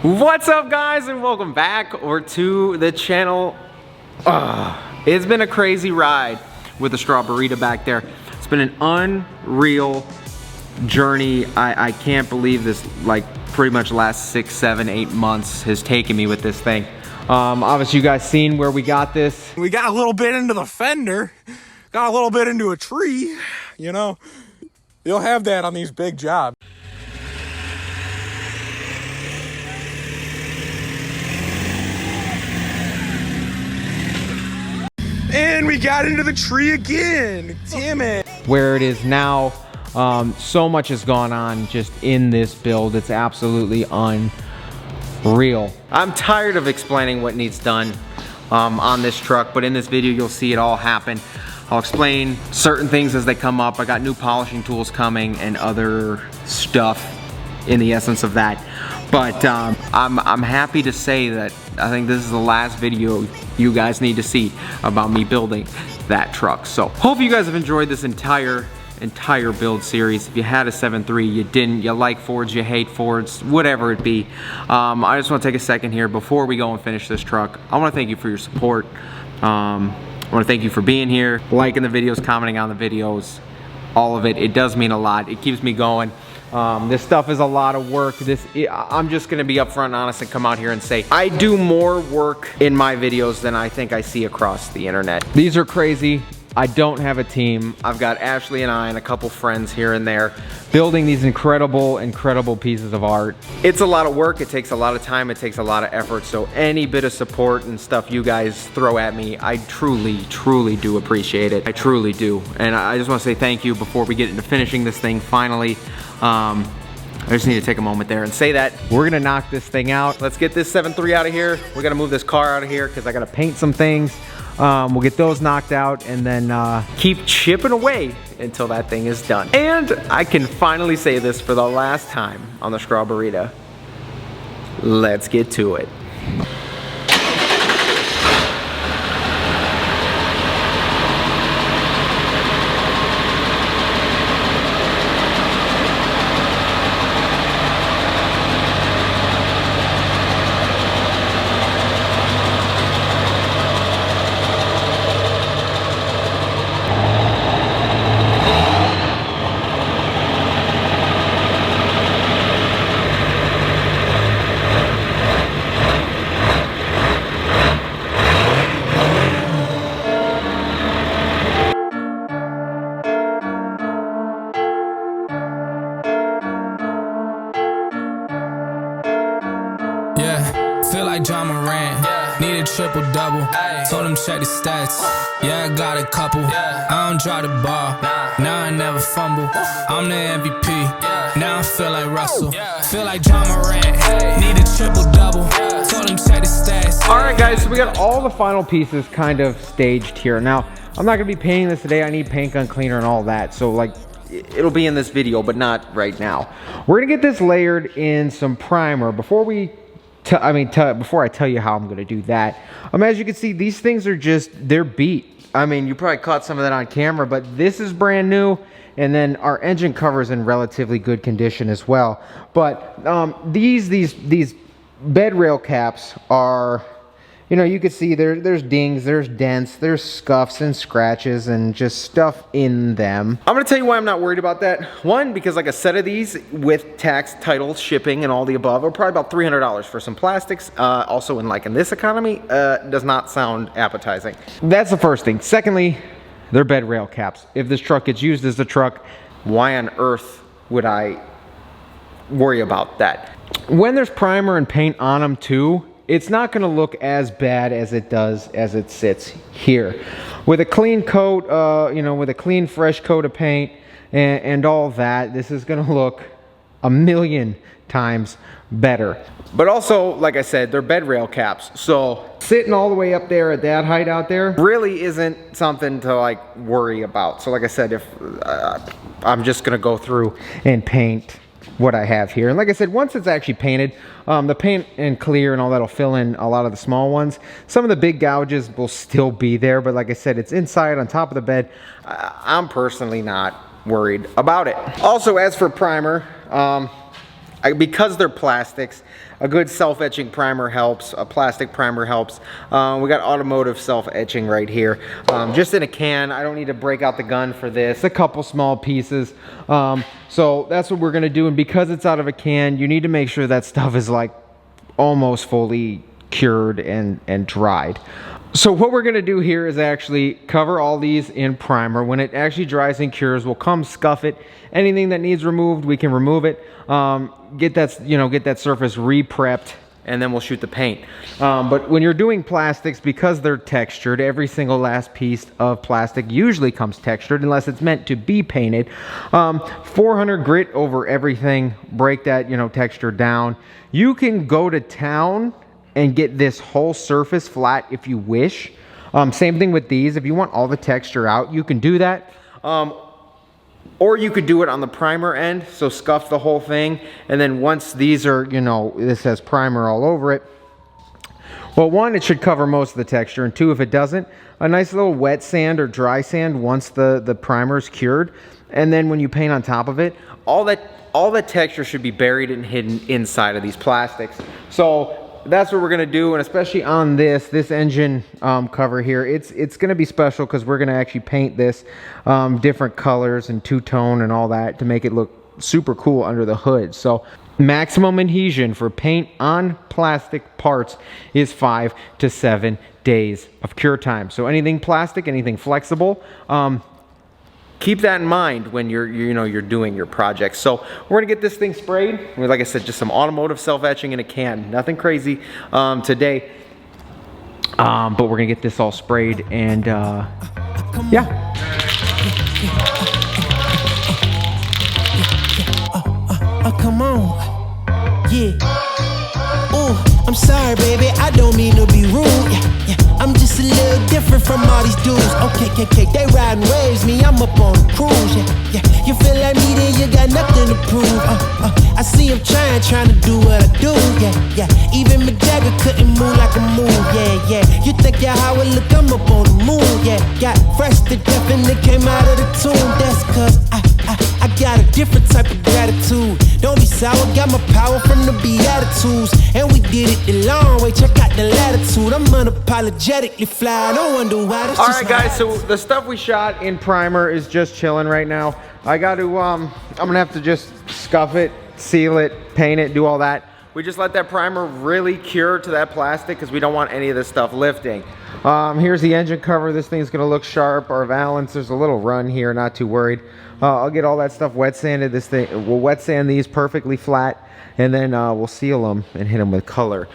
What's up, guys, and welcome back to the channel. It's been a crazy ride with the Strawberita back there. It's been an unreal journey. I can't believe this, like, pretty much last 6, 7, 8 months has taken me with this thing. Obviously you guys seen where we got this. We got a little bit into the fender, got a little bit into a tree, you know. You'll have that on these big jobs. And we got into the tree again, damn it. Where it is now, so much has gone on just in this build. It's absolutely unreal. I'm tired of explaining what needs done on this truck, but in this video you'll see it all happen. I'll explain certain things as they come up. I got new polishing tools coming and other stuff in the essence of that. But I'm happy to say that I think this is the last video you guys need to see about me building that truck. So hope you guys have enjoyed this entire build series. If you had a 7.3, you didn't, you like Fords, you hate Fords, whatever it be. I just want to take a second here before we go and finish this truck. I want to thank you for your support. I want to thank you for being here, liking the videos, commenting on the videos, all of it. It does mean a lot. It keeps me going. This stuff is a lot of work. I'm just gonna be upfront and honest and come out here and say, I do more work in my videos than I think I see across the internet. These are crazy. I don't have a team. I've got Ashley and I and a couple friends here and there building these incredible pieces of art. It's a lot of work. It takes a lot of time. It takes a lot of effort. So any bit of support and stuff you guys throw at me, I truly do appreciate it. I truly do. And I just want to say thank you before we get into finishing this thing finally. I just need to take a moment there and say that we're gonna knock this thing out. Let's get this 7.3 out of here. We gotta move this car out of here because I gotta paint some things. We'll get those knocked out and then keep chipping away until that thing is done. And I can finally say this for the last time on the Strawberita. Let's get to it. Feel like John Moran, need a triple-double. Told him check the stats, yeah, I got a couple. I don't drop the ball, now I never fumble. I'm the MVP, now I feel like Russell. Feel like John Moran, need a triple-double. Told him check the stats. Alright guys, so we got all the final pieces kind of staged here. Now, I'm not going to be painting this today. I need paint gun cleaner and all that. So like, it'll be in this video, but not right now. We're going to get this layered in some primer before I tell you how I'm going to do that. As you can see, these things are they're beat. I mean, you probably caught some of that on camera, but this is brand new. And then our engine cover is in relatively good condition as well. But these bed rail caps are, you know, you can see there's dings, there's dents, there's scuffs and scratches and just stuff in them. I'm gonna tell you why I'm not worried about that. One, because like a set of these with tax, title, shipping, and all the above are probably about $300 for some plastics. Also in this economy, does not sound appetizing. That's the first thing. Secondly, they're bed rail caps. If this truck gets used as a truck, why on earth would I worry about that? When there's primer and paint on them too, it's not going to look as bad as it does as it sits here. With a clean coat, with a clean, fresh coat of paint and all that, this is going to look a million times better. But also, like I said, they're bed rail caps. So sitting all the way up there at that height out there really isn't something to like worry about. So like I said, if I'm just going to go through and paint what I have here. And like I said, once it's actually painted, the paint and clear and all that'll fill in a lot of the small ones. Some of the big gouges will still be there, but like I said, it's inside on top of the bed. I'm personally not worried about it. Also, as for primer, because they're plastics, a good self-etching primer helps, a plastic primer helps. We got automotive self-etching right here, just in a can. I don't need to break out the gun for this. A couple small pieces. So that's what we're gonna do, and because it's out of a can, you need to make sure that stuff is like almost fully cured and dried. So what we're gonna do here is actually cover all these in primer. When it actually dries and cures, we'll come scuff it. Anything that needs removed, we can remove it. Get that surface re-prepped, and then we'll shoot the paint. But when you're doing plastics, because they're textured, every single last piece of plastic usually comes textured unless it's meant to be painted. 400 grit over everything, break that, texture down. You can go to town and get this whole surface flat if you wish. Same thing with these. If you want all the texture out, you can do that. Or you could do it on the primer end, so scuff the whole thing, and then once these are, this has primer all over it, well, one, it should cover most of the texture, and two, if it doesn't, a nice little wet sand or dry sand once the primer is cured, and then when you paint on top of it, all that texture should be buried and hidden inside of these plastics. So that's what we're gonna do, and especially on this engine cover here, it's gonna be special because we're gonna actually paint this different colors and two-tone and all that to make it look super cool under the hood. So maximum adhesion for paint on plastic parts is 5 to 7 days of cure time. So anything plastic, anything flexible, keep that in mind when you're doing your project. So we're gonna get this thing sprayed. Like I said, just some automotive self-etching in a can. Nothing crazy today. But we're gonna get this all sprayed and yeah. Come on. Yeah. Ooh, I'm sorry, baby. I don't mean to be rude. Yeah. I'm just a little different from all these dudes. Okay, they riding waves, me, I'm up on a cruise. Yeah. You feel like me, then you got nothing to prove. I see him trying to do what I do. Yeah. Even Mick Jagger couldn't move like a move. Yeah. You think you're how I look, I'm up on the moon. Yeah. Got fresh to death and it came out of the tomb. That's cause I got a different type of gratitude. Don't be sour, got my power from the Beatitudes. And we did it the long way, check out the latitude. I'm unapologetically fly, I don't wonder why this. Alright guys, so the stuff we shot in primer is just chilling right now. I got to, I'm gonna have to just scuff it, seal it, paint it, do all that. We just let that primer really cure to that plastic because we don't want any of this stuff lifting. Here's the engine cover. This thing's gonna look sharp. Our valance, there's a little run here, not too worried. I'll get all that stuff wet sanded. This thing, we'll wet sand these perfectly flat, and then we'll seal them and hit them with color.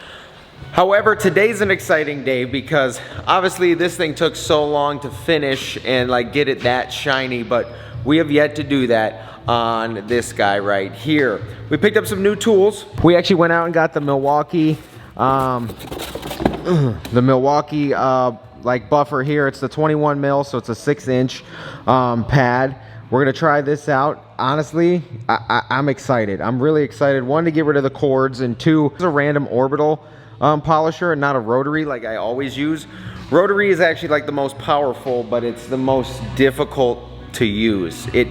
However, today's an exciting day because obviously this thing took so long to finish and like get it that shiny, but we have yet to do that on this guy right here. We picked up some new tools. We actually went out and got the Milwaukee like buffer here. It's the 21 mil, so it's a 6-inch pad. We're gonna try this out. Honestly, I'm excited. I'm really excited. One, to get rid of the cords, and two, it's a random orbital polisher and not a rotary like I always use. Rotary is actually like the most powerful, but it's the most difficult to use. It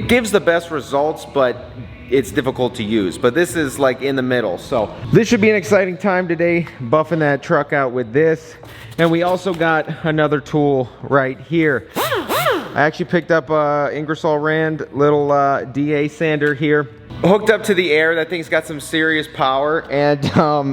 gives the best results, but it's difficult to use. But this is like in the middle. So this should be an exciting time today, buffing that truck out with this. And we also got another tool right here. I actually picked up a Ingersoll Rand little DA sander here. Hooked up to the air. That thing's got some serious power, and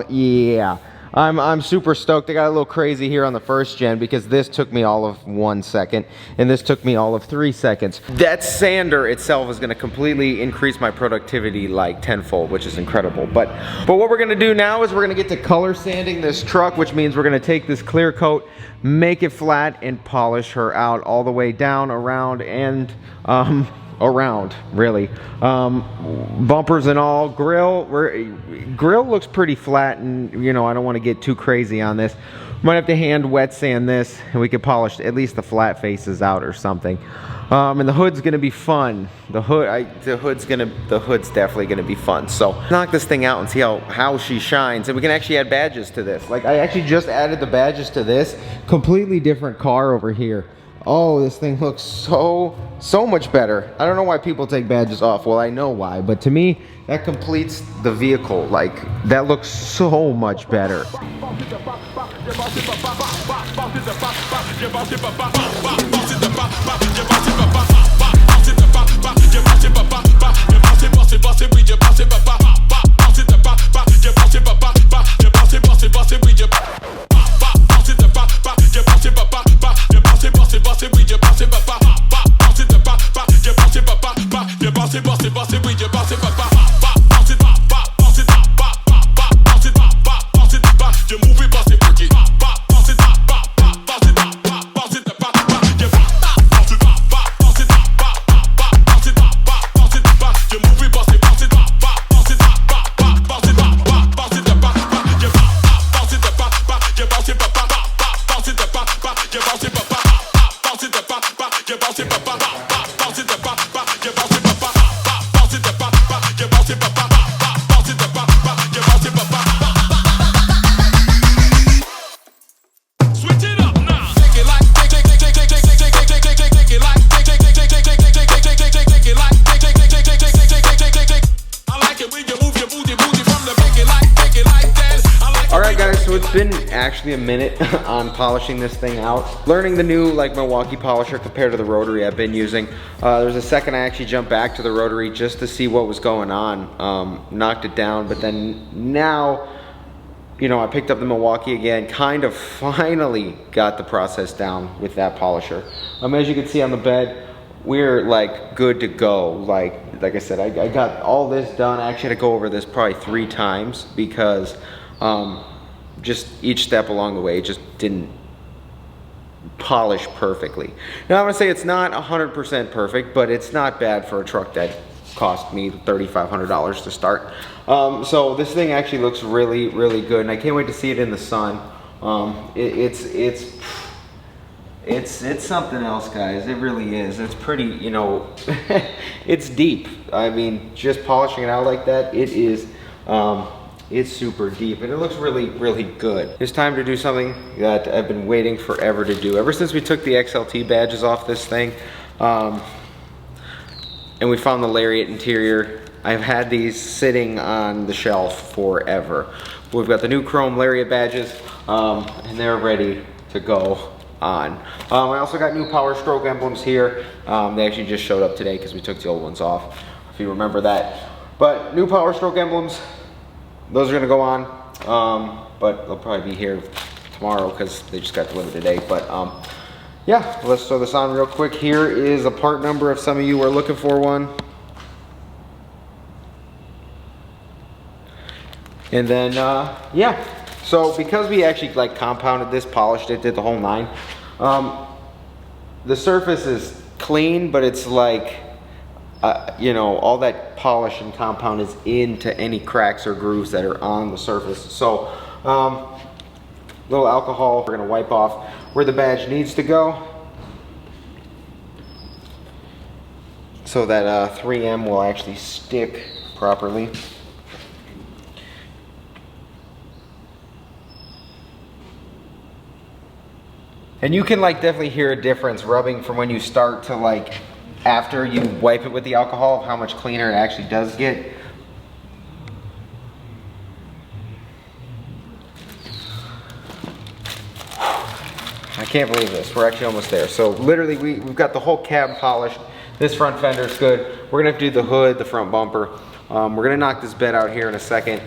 yeah. I'm super stoked. I got a little crazy here on the first gen because this took me all of 1 second and this took me all of 3 seconds. That sander itself is gonna completely increase my productivity like tenfold, which is incredible. But what we're gonna do now is we're gonna get to color sanding this truck, which means we're gonna take this clear coat, make it flat, and polish her out all the way down, around, and around, really. Bumpers and all. Grill looks pretty flat, and I don't want to get too crazy on this. Might have to hand wet sand this, and we could polish at least the flat faces out or something. And the hood's gonna be fun. The hood's definitely gonna be fun. So knock this thing out and see how she shines, and we can actually add badges to this. Like, I actually just added the badges to this. Completely different car over here. Oh, this thing looks so much better. I don't know why people take badges off. Well, I know why, but to me, that completes the vehicle. Like, that looks so much better. It's been actually a minute on polishing this thing out. Learning the new like Milwaukee polisher compared to the rotary I've been using. There's a second I actually jumped back to the rotary just to see what was going on. Knocked it down, but then now, you know, I picked up the Milwaukee again, kind of finally got the process down with that polisher. As you can see on the bed, we're like good to go. Like I said, I got all this done. I actually had to go over this probably 3 times because just each step along the way just didn't polish perfectly. Now I'm gonna say it's not 100% perfect, but it's not bad for a truck that cost me $3,500 to start. So this thing actually looks really, really good, and I can't wait to see it in the sun. It's something else, guys. It really is. It's pretty, you know, it's deep. I mean, just polishing it out like that, it is. It's super deep, and it looks really, really good. It's time to do something that I've been waiting forever to do. Ever since we took the XLT badges off this thing, and we found the Lariat interior, I've had these sitting on the shelf forever. We've got the new chrome Lariat badges, and they're ready to go on. I also got new Powerstroke emblems here. They actually just showed up today because we took the old ones off, if you remember that. But new Powerstroke emblems, those are gonna go on, but they'll probably be here tomorrow because they just got delivered today. But yeah, let's throw this on real quick. Here is a part number if some of you are looking for one. And then, yeah. So because we actually like compounded this, polished it, did the whole 9, the surface is clean, but it's like, you know, all that polish and compound is into any cracks or grooves that are on the surface. So, little alcohol, we're gonna wipe off where the badge needs to go, so that 3M will actually stick properly. And you can like definitely hear a difference rubbing from when you start to like after you wipe it with the alcohol, of how much cleaner it actually does get. I can't believe this. We're actually almost there. So literally we've got the whole cab polished. This front fender is good. We're gonna have to do the hood, the front bumper. We're gonna knock this bed out here in a second,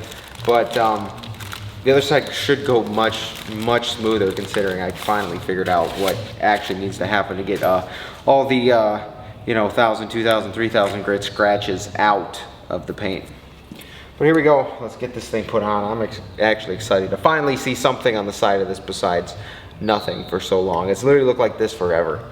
but the other side should go much smoother, considering I finally figured out what actually needs to happen to get all the you know, 1,000, 2,000, 3,000 grit scratches out of the paint. But here we go. Let's get this thing put on. I'm actually excited to finally see something on the side of this besides nothing for so long. It's literally looked like this forever.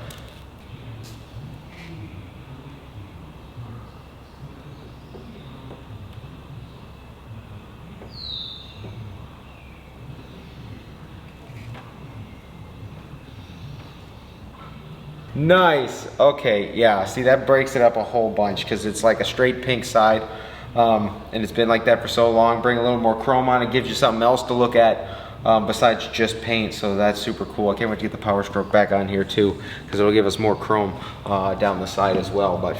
Nice. Okay, yeah, see, that breaks it up a whole bunch because it's like a straight pink side. and it's been like that for so long. Bring a little more chrome on it, gives you something else to look at besides just paint, so that's super cool. I can't wait to get the Powerstroke back on here too, because it'll give us more chrome down the side as well. But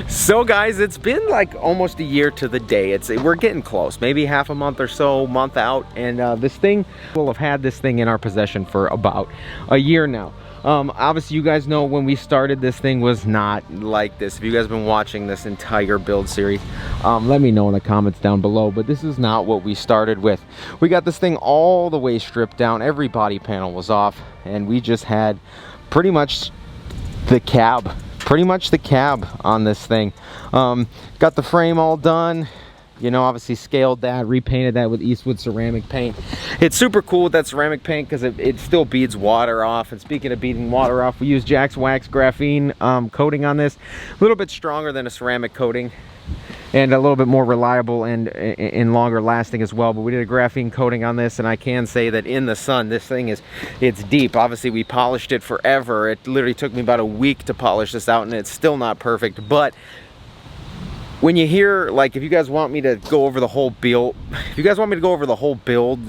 So guys, it's been like almost a year to the day. We're getting close, maybe half a month or so, month out, and we'll have had this thing in our possession for about a year now. Obviously you guys know when we started, this thing was not like this. If you guys have been watching this entire build series, let me know in the comments down below, but this is not what we started with. We got this thing all the way stripped down, every body panel was off, and we just had pretty much the cab on this thing. Got the frame all done, you know, obviously scaled that, repainted that with Eastwood ceramic paint. It's super cool with that ceramic paint because it still beads water off. And speaking of beading water off, we use Jack's Wax graphene coating on this. A little bit stronger than a ceramic coating and a little bit more reliable and longer lasting as well. But we did a graphene coating on this, and I can say that in the sun, this thing it's deep. Obviously we polished it forever. It literally took me about a week to polish this out, and it's still not perfect. But when you hear, like, if you guys want me to go over the whole build,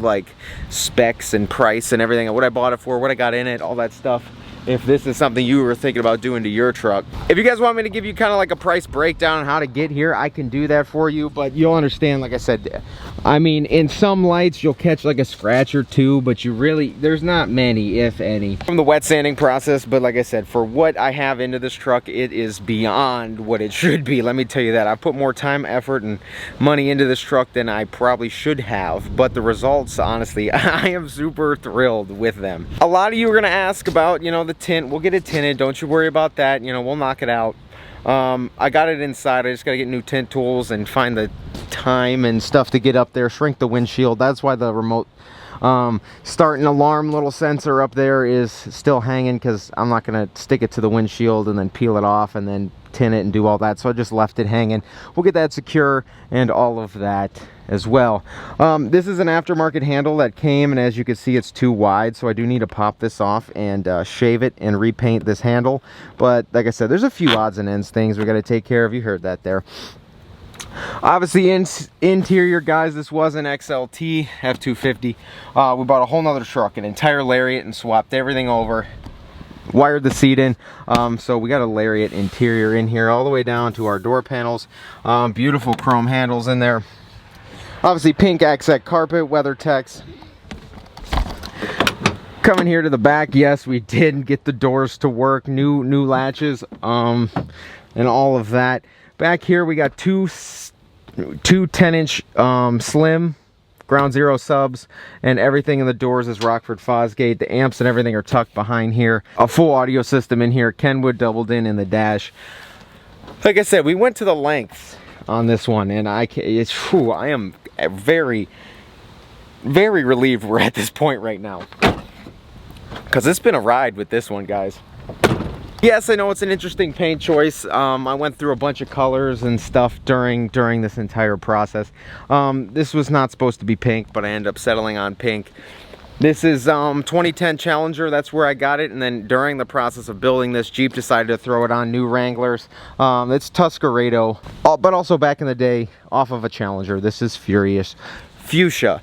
like specs and price and everything, what I bought it for, what I got in it, all that stuff, if this is something you were thinking about doing to your truck, if you guys want me to give you kind of like a price breakdown on how to get here, I can do that for you. But you'll understand, like I said, I mean, in some lights you'll catch like a scratch or two, but there's not many, if any, from the wet sanding process. But like I said, for what I have into this truck, it is beyond what it should be. Let me tell you that. I put more time, effort, and money into this truck than I probably should have, but the results, honestly, I am super thrilled with them. A lot of you are gonna ask about, you know, the tint. We'll get it tinted, don't you worry about that. You know, we'll knock it out. I got it inside. I just gotta get new tint tools and find the time and stuff to get up there, shrink the windshield. That's why the remote start and alarm little sensor up there is still hanging, because I'm not gonna stick it to the windshield and then peel it off and then tint it and do all that. So I just left it hanging. We'll get that secure and all of that as well. This is an aftermarket handle that came, and as you can see, it's too wide, so I do need to pop this off and shave it and repaint this handle. But like I said, there's a few odds and ends things we got to take care of. You heard that there. Obviously, interior, guys, this was an XLT F250. We bought a whole nother truck, an entire Lariat, and swapped everything over, wired the seat in. So we got a Lariat interior in here all the way down to our door panels. Beautiful chrome handles in there. Obviously pink Axec carpet, WeatherTex. Coming here to the back, yes, we did get the doors to work, new latches, and all of that. Back here we got two 10-inch slim Ground Zero subs, and everything in the doors is Rockford Fosgate. The amps and everything are tucked behind here. A full audio system in here, Kenwood doubled in the dash. Like I said, we went to the lengths on this one, and I am very, very relieved we're at this point right now, because it's been a ride with this one, guys. Yes, I know it's an interesting paint choice. I went through a bunch of colors and stuff during this entire process. This was not supposed to be pink, but I ended up settling on pink. This is 2010 Challenger, that's where I got it, and then during the process of building this, Jeep decided to throw it on new Wranglers. It's Tuscarado, but also back in the day, off of a Challenger. This is Fuchsia.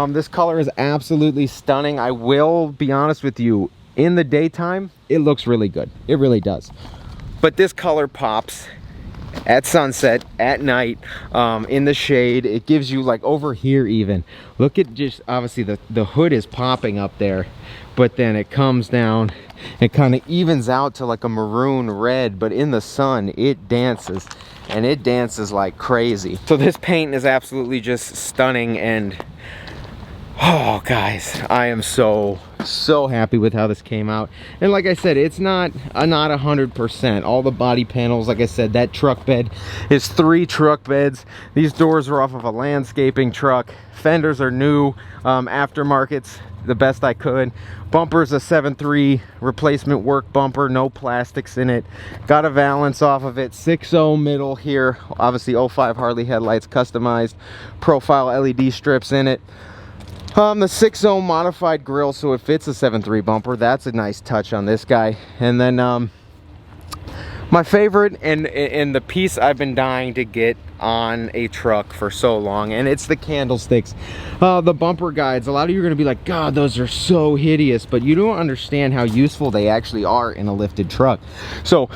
This color is absolutely stunning. I will be honest with you, in the daytime, it looks really good. It really does. But this color pops at sunset, at night, in the shade. It gives you, like, over here even. Look at just, obviously the hood is popping up there, but then it comes down, it kind of evens out to like a maroon red, but in the sun it dances, and it dances like crazy. So this paint is absolutely just stunning, and oh guys, I am so happy with how this came out. And like I said, it's not 100%. All the body panels, like I said, that truck bed is 3 truck beds. These doors are off of a landscaping truck. Fenders are new, aftermarkets the best I could. Bumper's a 7.3 replacement work bumper, no plastics in it. Got a valance off of it. 6.0 middle here, obviously 05 Harley headlights, customized profile LED strips in it. The 6.0 modified grille, so it fits a 7.3 bumper. That's a nice touch on this guy. And then my favorite and the piece I've been dying to get on a truck for so long, and it's the candlesticks. The bumper guides. A lot of you are going to be like, God, those are so hideous, but you don't understand how useful they actually are in a lifted truck. So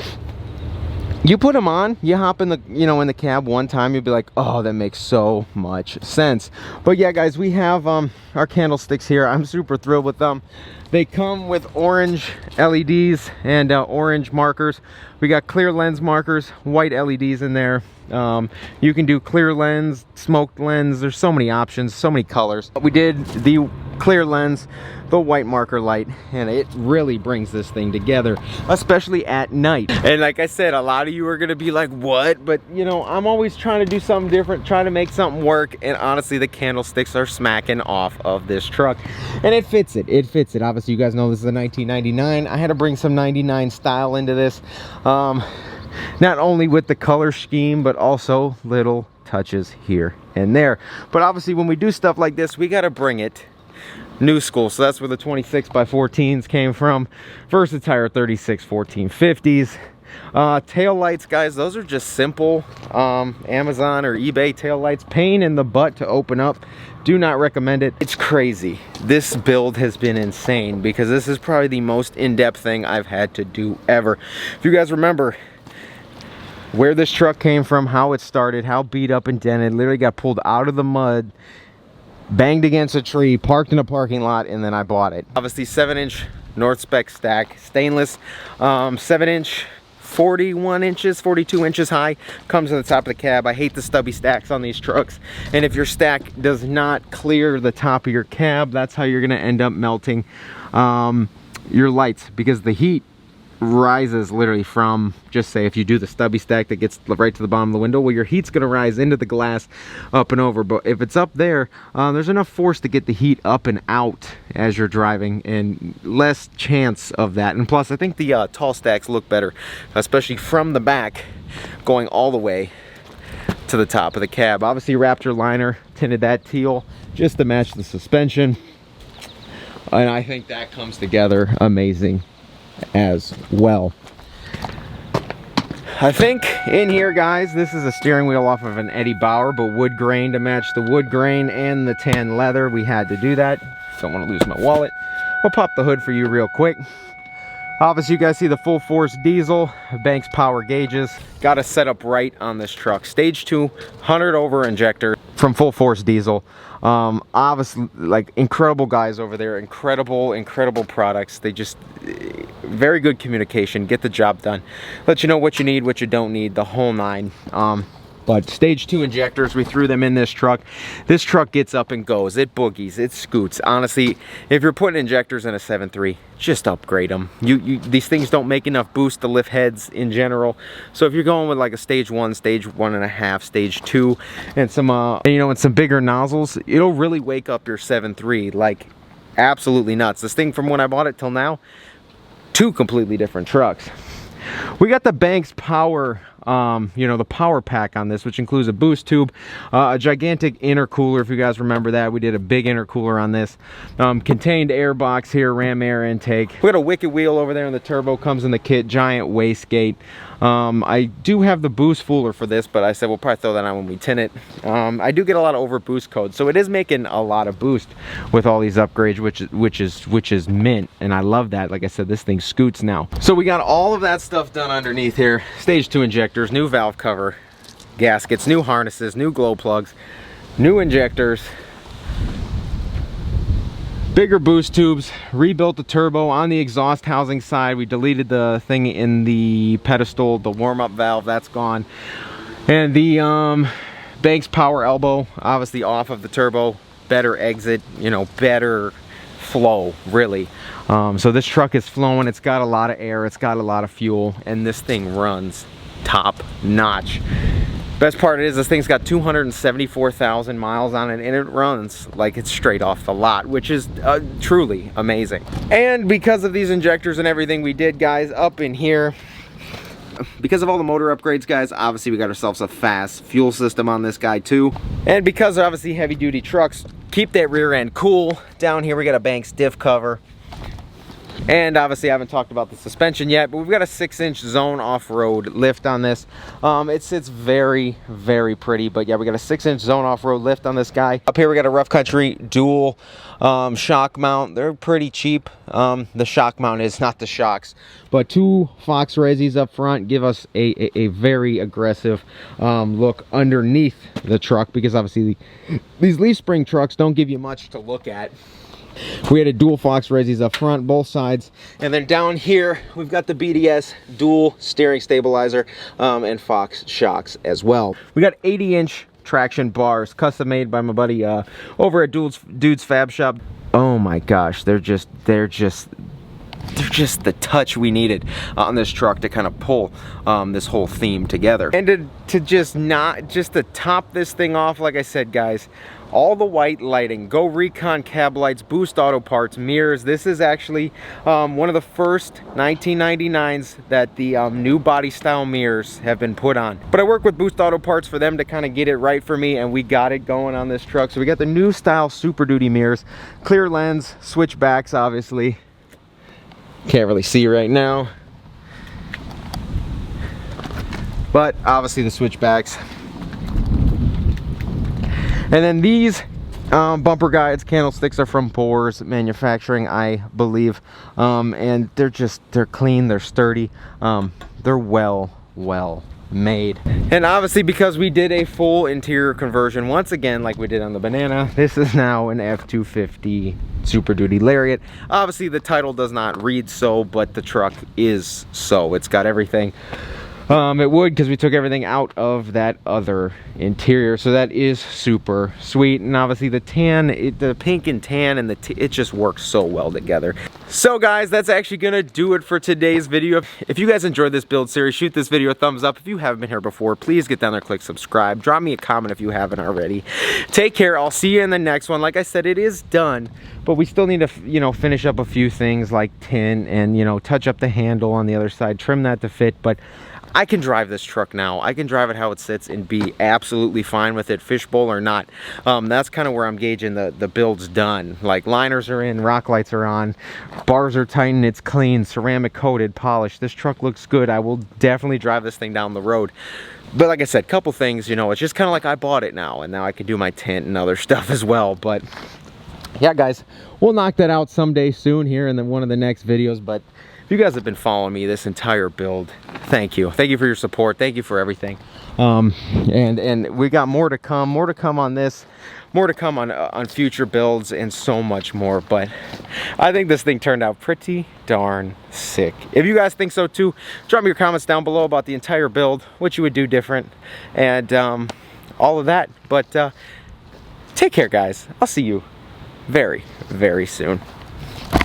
You put them on, you hop in the, you know, in the cab one time, you'll be like, oh, that makes so much sense. But yeah, guys, we have our candlesticks here. I'm super thrilled with them. They come with orange LEDs and orange markers. We got clear lens markers, white LEDs in there. You can do clear lens, smoked lens. There's so many options, so many colors. We did the clear lens, the white marker light, and it really brings this thing together, especially at night. And like I said, a lot of you are gonna be like, what? But you know, I'm always trying to do something different, trying to make something work, and honestly, the candlesticks are smacking off of this truck, and it fits it. It fits it. Obviously, you guys know this is a 1999. I had to bring some 99 style into this. Not only with the color scheme, but also little touches here and there. But obviously, when we do stuff like this, we got to bring it new school. So that's where the 26x14s came from. Versatire 36 1450s. Tail lights, guys, those are just simple Amazon or eBay tail lights. Pain in the butt to open up. Do not recommend it. It's crazy. This build has been insane because this is probably the most in-depth thing I've had to do ever. If you guys remember where this truck came from, how it started, how beat up and dented, literally got pulled out of the mud, banged against a tree, parked in a parking lot, and then I bought it. Obviously 7-inch North Spec stack, stainless, 7-inch, 41 inches, 42 inches high, comes on the top of the cab. I hate the stubby stacks on these trucks, and if your stack does not clear the top of your cab, that's how you're gonna end up melting your lights, because the heat rises literally from, just say if you do the stubby stack that gets right to the bottom of the window, well, your heat's going to rise into the glass up and over. But if it's up there, there's enough force to get the heat up and out as you're driving, and less chance of that. And plus, I think the tall stacks look better, especially from the back going all the way to the top of the cab. Obviously Raptor liner, tinted that teal just to match the suspension, and I think that comes together amazing as well. I think in here, guys, this is a steering wheel off of an Eddie Bauer, but wood grain to match the wood grain and the tan leather. We had to do that. Don't want to lose my wallet. We'll pop the hood for you real quick. Obviously, you guys see the full force diesel, Banks power gauges. Got to set up right on this truck. Stage 2, 100 over injector from full force diesel. Obviously, like, incredible guys over there, incredible products. They just, very good communication, get the job done, let you know what you need, what you don't need, the whole nine. But stage 2 injectors, we threw them in this truck. This truck gets up and goes. It boogies, it scoots. Honestly, if you're putting injectors in a 7.3, just upgrade them. These things don't make enough boost to lift heads in general. So if you're going with like a stage 1, stage 1.5, stage 2, and some, you know, and some bigger nozzles, it'll really wake up your 7.3 like absolutely nuts. This thing, from when I bought it till now, 2 completely different trucks. We got the Banks power, you know, the power pack on this, which includes a boost tube, a gigantic intercooler. If you guys remember that, we did a big intercooler on this. Contained air box here, ram air intake. We got a wicked wheel over there in the turbo, comes in the kit, giant wastegate. I do have the boost fooler for this, but I said we'll probably throw that on when we tin it. I do get a lot of over boost codes, so it is making a lot of boost with all these upgrades, which is mint, and I love that. Like I said, this thing scoots now. So we got all of that stuff done underneath here. Stage 2 injectors, new valve cover, gaskets, new harnesses, new glow plugs, new injectors, bigger boost tubes, rebuilt the turbo. On the exhaust housing side, we deleted the thing in the pedestal, the warm-up valve, that's gone. And the Banks power elbow, obviously off of the turbo, better exit, you know, better flow, really. So this truck is flowing, it's got a lot of air, it's got a lot of fuel, and this thing runs top notch. Best part is this thing's got 274,000 miles on it, and it runs like it's straight off the lot, which is truly amazing. And because of these injectors and everything we did, guys, up in here, because of all the motor upgrades, guys, obviously we got ourselves a fast fuel system on this guy too. And because obviously heavy duty trucks keep that rear end cool, down here we got a Banks diff cover. And obviously I haven't talked about the suspension yet, but we've got a 6-inch zone off-road lift on this. It sits very, very pretty, but yeah, we got a 6-inch zone off-road lift on this guy. Up here we got a Rough Country dual shock mount. They're pretty cheap. The shock mount is, not the shocks, but 2 Fox Resis up front give us a very aggressive look underneath the truck, because obviously these leaf spring trucks don't give you much to look at. We had a dual Fox Resis up front, both sides, and then down here we've got the BDS dual steering stabilizer and Fox shocks as well. We got 80-inch traction bars, custom made by my buddy over at Dude's Fab Shop. Oh my gosh, they're just the touch we needed on this truck to kind of pull this whole theme together. And to top this thing off, like I said, guys, all the white lighting, Go Recon cab lights, Boost Auto Parts, mirrors. This is actually one of the first 1999s that the new body style mirrors have been put on. But I work with Boost Auto Parts for them to kind of get it right for me, and we got it going on this truck. So we got the new style Super Duty mirrors, clear lens, switchbacks, obviously. Can't really see right now, but obviously the switchbacks. And then these bumper guides, candlesticks, are from Powers Manufacturing, I believe, and they're clean, they're sturdy, they're well made. And obviously, because we did a full interior conversion once again like we did on the Banana, this is now an F-250 Super Duty Lariat. Obviously the title does not read so, but the truck is so. It's got everything it would, because we took everything out of that other interior, so that is super sweet. And obviously the tan, the pink and tan, and it just works so well together. So guys, that's actually gonna do it for today's video. If you guys enjoyed this build series, shoot this video a thumbs up. If you haven't been here before, please get down there, click subscribe, drop me a comment if you haven't already. Take care, I'll see you in the next one. Like I said, it is done, but we still need to, you know, finish up a few things like tint and, you know, touch up the handle on the other side, trim that to fit. But I can drive this truck now. I can drive it how it sits and be absolutely fine with it, fishbowl or not. That's kind of where I'm gauging the build's done. Like, liners are in, rock lights are on, bars are tightened, it's clean, ceramic coated, polished. This truck looks good. I will definitely drive this thing down the road. But like I said, couple things, you know, it's just kind of like I bought it now, and now I can do my tint and other stuff as well. But yeah, guys, we'll knock that out someday soon here in one of the next videos. But if you guys have been following me this entire build, thank you. Thank you for your support. Thank you for everything. And we got more to come on this, more to come on future builds, and so much more. But I think this thing turned out pretty darn sick. If you guys think so too, drop me your comments down below about the entire build, what you would do different, and all of that. But take care, guys. I'll see you very, very soon.